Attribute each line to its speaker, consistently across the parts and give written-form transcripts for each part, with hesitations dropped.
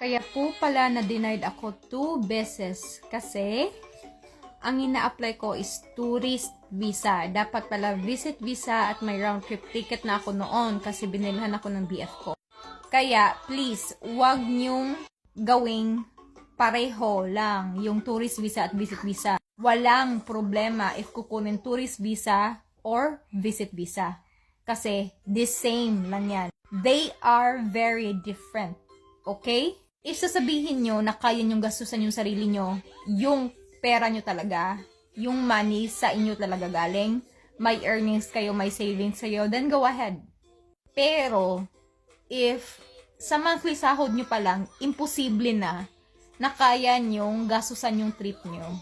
Speaker 1: Kaya po pala na-denied ako 2 beses kasi ang ina-apply ko is tourist visa. Dapat pala visit visa at may round trip ticket na ako noon kasi binilhan ako ng BF ko. Kaya please, wag nyong gawing pareho lang yung tourist visa at visit visa. Walang problema if kukunin tourist visa or visit visa. Kasi the same lang yan. They are very different. Okay? If sasabihin nyo na kaya nyong gastusan yung sarili nyo, yung pera nyo talaga, yung money sa inyo talaga galing, may earnings kayo, may savings kayo, then go ahead. Pero, if sa monthly sahod nyo pa lang, imposible na kaya nyong gastusan yung trip nyo.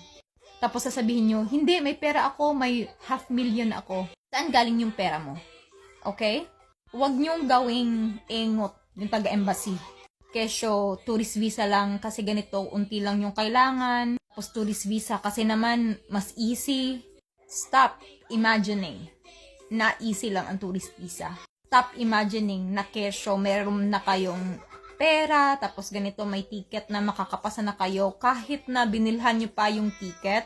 Speaker 1: Tapos sasabihin nyo, hindi, may pera ako, may 500,000 ako. Saan galing yung pera mo? Okay? Huwag nyong gawing engot yung taga-embassy. Kesyo, tourist visa lang kasi ganito, unti lang yung kailangan. Tapos tourist visa kasi naman, mas easy. Stop imagining na easy lang ang tourist visa. Stop imagining na kesyo, meron na kayong pera, tapos ganito may ticket na makakapasa na kayo. Kahit na binilhan nyo pa yung ticket,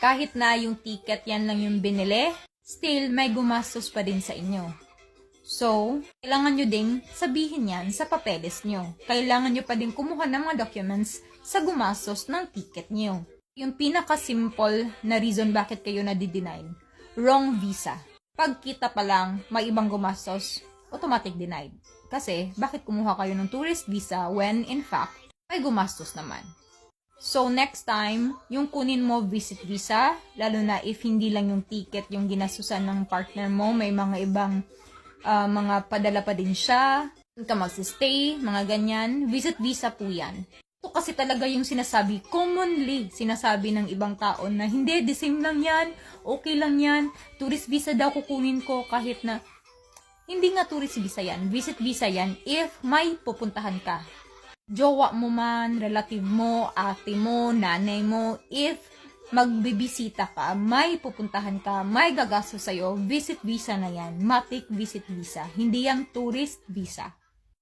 Speaker 1: kahit na yung ticket yan lang yung binili, still may gumastos pa din sa inyo. So, kailangan nyo ding sabihin yan sa papeles nyo. Kailangan nyo pa din kumuha ng mga documents sa gumastos ng ticket nyo. Yung pinaka-simple na reason bakit kayo nadi-denied, wrong visa. Pagkita pa lang, may ibang gumastos, automatic denied. Kasi, bakit kumuha kayo ng tourist visa when in fact, may gumastos naman. So, next time, yung kunin mo visit visa, lalo na if hindi lang yung ticket yung ginastusan ng partner mo, may mga ibang mga padala pa din siya, doon ka magsistay, mga ganyan, visit visa po yan. Ito kasi talaga yung commonly sinasabi ng ibang tao na hindi, the same lang yan, okay lang yan, tourist visa daw kukunin ko kahit na, hindi nga tourist visa yan, visit visa yan if may pupuntahan ka. Jowa mo man, relative mo, ate mo, nanay mo, if magbibisita ka, may pupuntahan ka, may gagastos sa'yo, visit visa na yan. Matic visit visa. Hindi yung tourist visa.